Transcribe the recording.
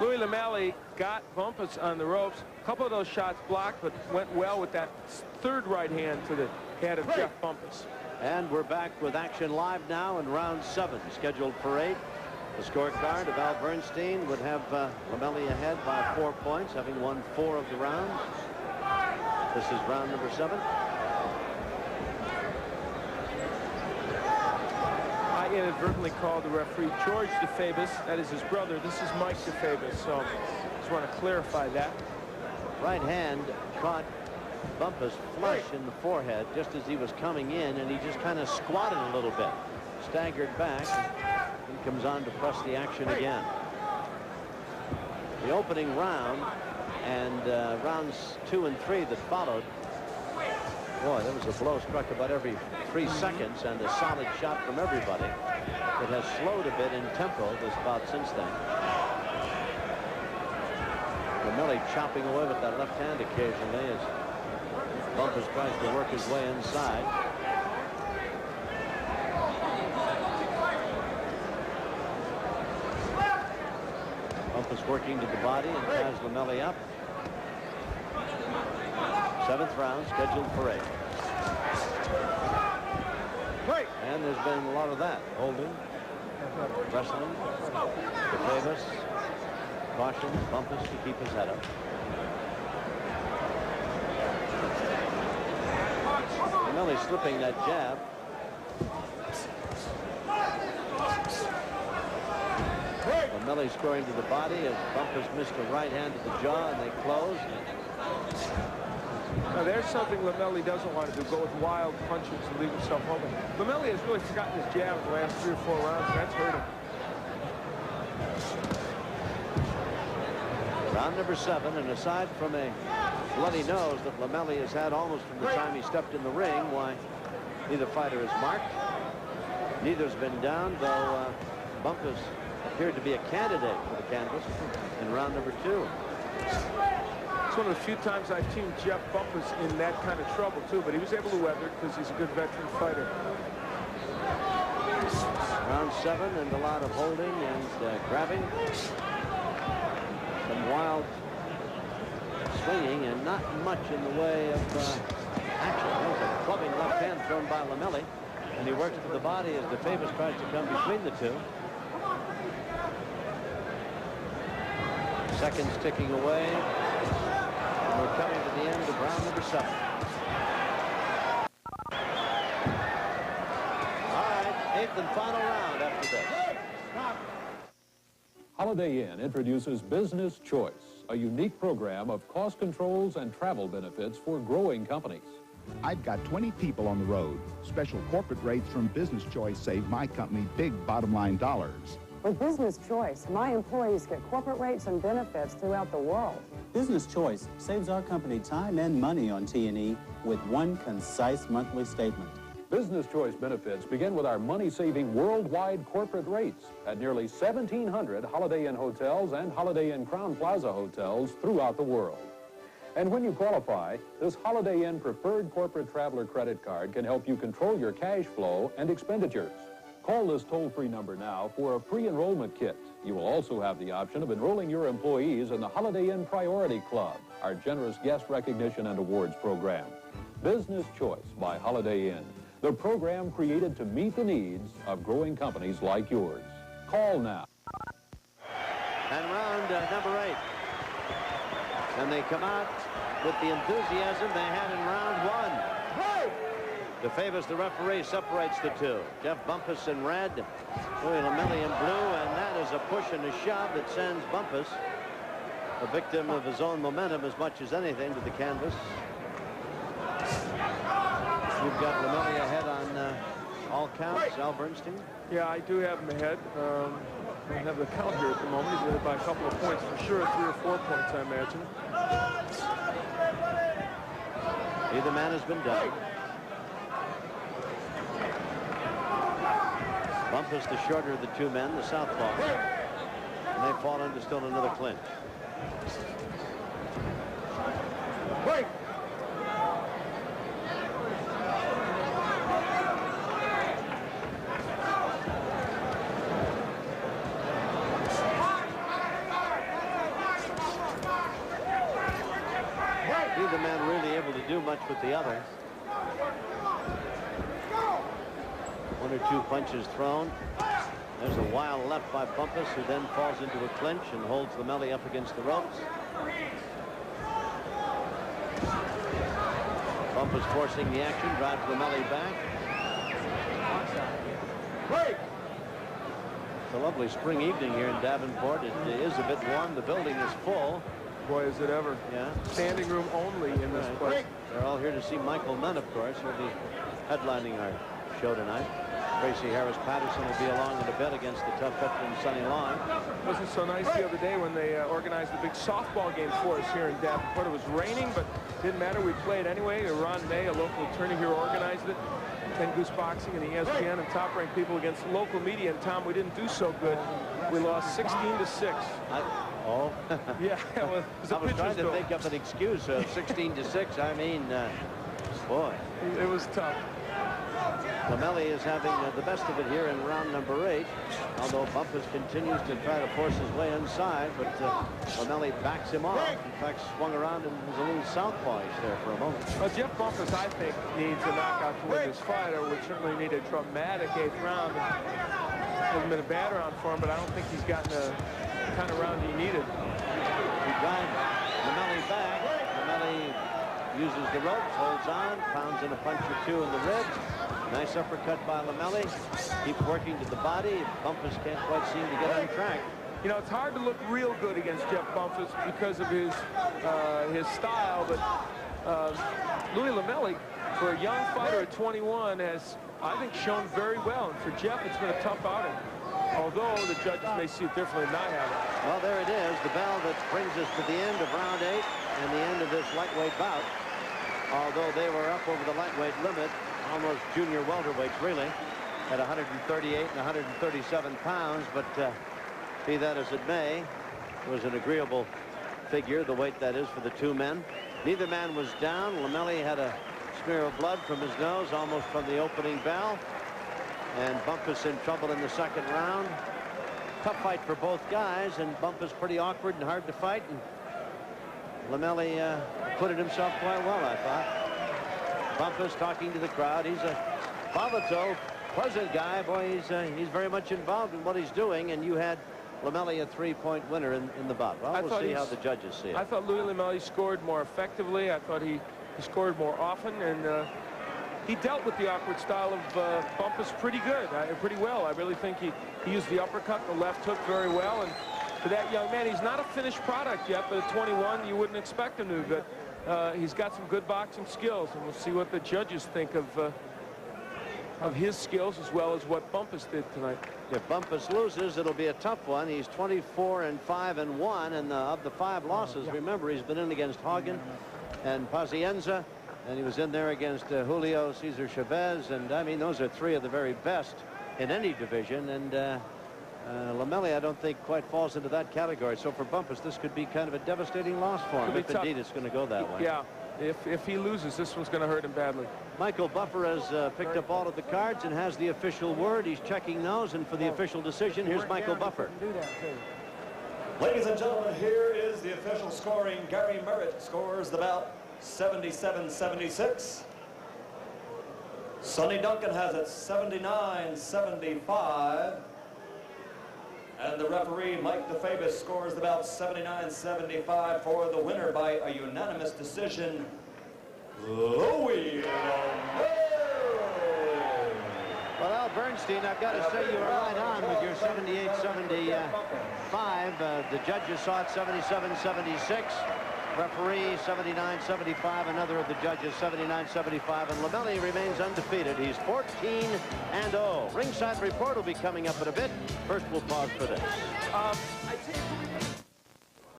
Louie Lomeli got Bumpus on the ropes. A couple of those shots blocked, but went well with that third right hand to the head of Jeff Bumpus. And we're back with action live now in round 7, scheduled for 8. The scorecard of Al Bernstein would have Lomeli ahead by 4 points, having won 4 of the rounds. This is round number 7. I inadvertently called the referee George DeFabis. That is his brother. This is Mike DeFabis, so I just want to clarify that. Right hand caught Bumpus flush in the forehead just as he was coming in, and he just kind of squatted a little bit, staggered back, and comes on to press the action again. The opening round and rounds 2 and 3 that followed, boy, there was a blow struck about every 3 seconds and a solid shot from everybody. It has slowed a bit in tempo this bout since then. Lomeli chopping away with that left hand occasionally as Bumpus tries to work his way inside. Bumpus working to the body and ties Lomeli up. 7th round scheduled for 8. And there's been a lot of that. Holding, wrestling, DeFabis cautions Bumpus to keep his head up. Lomeli slipping that jab. Lomeli scoring to the body as Bumpus missed a right hand to the jaw, and they close. Now there's something Lomeli doesn't want to do, go with wild punches and leave himself open. Lomeli has really forgotten his jab in the last 3 or 4 rounds, and that's hurt him. Round number 7, and aside from a bloody nose that Lomeli has had almost from the time he stepped in the ring, why, neither fighter is marked. Neither's been down, though Bumpus appeared to be a candidate for the canvas in round number 2. It's one of the few times I've seen Jeff Bumpus in that kind of trouble, too, but he was able to weather it because he's a good veteran fighter. Round 7 and a lot of holding and grabbing. Some wild swinging and not much in the way of action. There was a clubbing left hand thrown by Lomeli, and he works to the body as DeFabis tries to come between the two. Seconds ticking away. We're coming to the end of round number 7. All right, 8th and final round after this. Holiday Inn introduces Business Choice, a unique program of cost controls and travel benefits for growing companies. I've got 20 people on the road. Special corporate rates from Business Choice save my company big bottom line dollars. With Business Choice, my employees get corporate rates and benefits throughout the world. Business Choice saves our company time and money on T&E with one concise monthly statement. Business Choice benefits begin with our money-saving worldwide corporate rates at nearly 1,700 Holiday Inn hotels and Holiday Inn Crowne Plaza hotels throughout the world. And when you qualify, this Holiday Inn Preferred Corporate Traveler Credit Card can help you control your cash flow and expenditures. Call this toll-free number now for a pre-enrollment kit. You will also have the option of enrolling your employees in the Holiday Inn Priority Club, our generous guest recognition and awards program. Business Choice by Holiday Inn, the program created to meet the needs of growing companies like yours. Call now. And round number 8. And they come out with the enthusiasm they had in round 1. DeFabis, the referee, separates the two. Jeff Bumpus in red, Louie Lomeli in blue, and that is a push and a shove that sends Bumpus, a victim of his own momentum as much as anything, to the canvas. You've got Lomeli ahead on all counts. Al Bernstein? Yeah, I do have him ahead. I don't have the count here at the moment. He's ahead by a couple of points for sure, 3 or 4 points, I imagine. Either man has been done. Bumpus, the shorter of the two men, the southpaw. And they fall into still another clinch. neither man really able to do much with the other. One or two punches thrown. There's a wild left by Bumpus, who then falls into a clinch and holds Lomeli up against the ropes. Bumpus forcing the action, drives Lomeli back. Break. It's a lovely spring evening here in Davenport. It is a bit warm. The building is full. Boy, is it ever. Yeah. Standing room only in this place. They're all here to see Michael Nunn, of course. He'll be headlining our show tonight. Tracy Harris-Patterson will be along in a bit against the tough veteran Sonny Long. It wasn't so nice the other day when they organized the big softball game for us here in Davenport. It was raining, but didn't matter. We played anyway. Ron May, a local attorney here, organized it. 10 Goose Boxing and ESPN and top-ranked people against local media. And Tom, we didn't do so good. We lost 16-6. Oh. Yeah, it was a I was trying to duel. think of an excuse. 16-6. I mean, boy. It was tough. Lomeli is having the best of it here in round number 8, although Bumpus continues to try to force his way inside, but Lomeli backs him off. In fact, swung around and was a little southpawish there for a moment. Well, Jeff Bumpus, I think, needs a knockout to win this fight, or would certainly need a dramatic 8th round. It hasn't been a bad round for him, but I don't think he's gotten the kind of round he needed. He drives Lomeli back. Lomeli uses the ropes, holds on, pounds in a punch or two in the ribs. Nice uppercut by Lomeli. Keeps working to the body. Bumpus can't quite seem to get on track. You know, it's hard to look real good against Jeff Bumpus because of his style, but Louie Lomeli, for a young fighter at 21, has, I think, shown very well. And for Jeff, it's been a tough outing, although the judges may see it differently than I have it. Well, there it is, the bell that brings us to the end of round 8 and the end of this lightweight bout. Although they were up over the lightweight limit, almost junior welterweights, really, at 138 and 137 pounds. But be that as it may, it was an agreeable figure, the weight that is for the two men. Neither man was down. Lomeli had a smear of blood from his nose almost from the opening bell. And Bumpus in trouble in the second round. Tough fight for both guys, and Bumpus pretty awkward and hard to fight. And Lomeli acquitted himself quite well, I thought. Bumpus talking to the crowd. He's a volatile, pleasant guy. Boy, he's very much involved in what he's doing, and you had Lomeli a 3-point winner in the bout. Well, we'll see how the judges see it. I thought Louie Lomeli scored more effectively. I thought he scored more often, and he dealt with the awkward style of Bumpus pretty well. I really think he used the uppercut, the left hook very well, and for that young man, he's not a finished product yet, but at 21, you wouldn't expect him to, but he's got some good boxing skills, and we'll see what the judges think of his skills as well as what Bumpus did tonight. If Bumpus loses, it'll be a tough one. He's 24-5-1, and of the 5 losses, remember, he's been in against Hagen and Pazienza, and he was in there against Julio Cesar Chavez, and I mean, those are 3 of the very best in any division, and Lomeli, I don't think, quite falls into that category. So for Bumpus, this could be kind of a devastating loss for him, if indeed it's going to go that way. Yeah, if he loses, this one's going to hurt him badly. Michael Buffer has picked up all of the cards and has the official word. He's checking those, and for the official decision, here's Michael Buffer. Ladies and gentlemen, here is the official scoring. Gary Merritt scores the bout 77-76. Sonny Duncan has it 79-75. And the referee, Mike DeFabis, scores the bout 79-75 for the winner by a unanimous decision, Louie Lomeli. Well, Al Bernstein, I've got to say you were right on with your 78-75. The judges saw it 77-76. Referee 79-75. Another of the judges 79-75. And Lomeli remains undefeated. He's 14-0. Ringside Report will be coming up in a bit. First, we'll pause for this.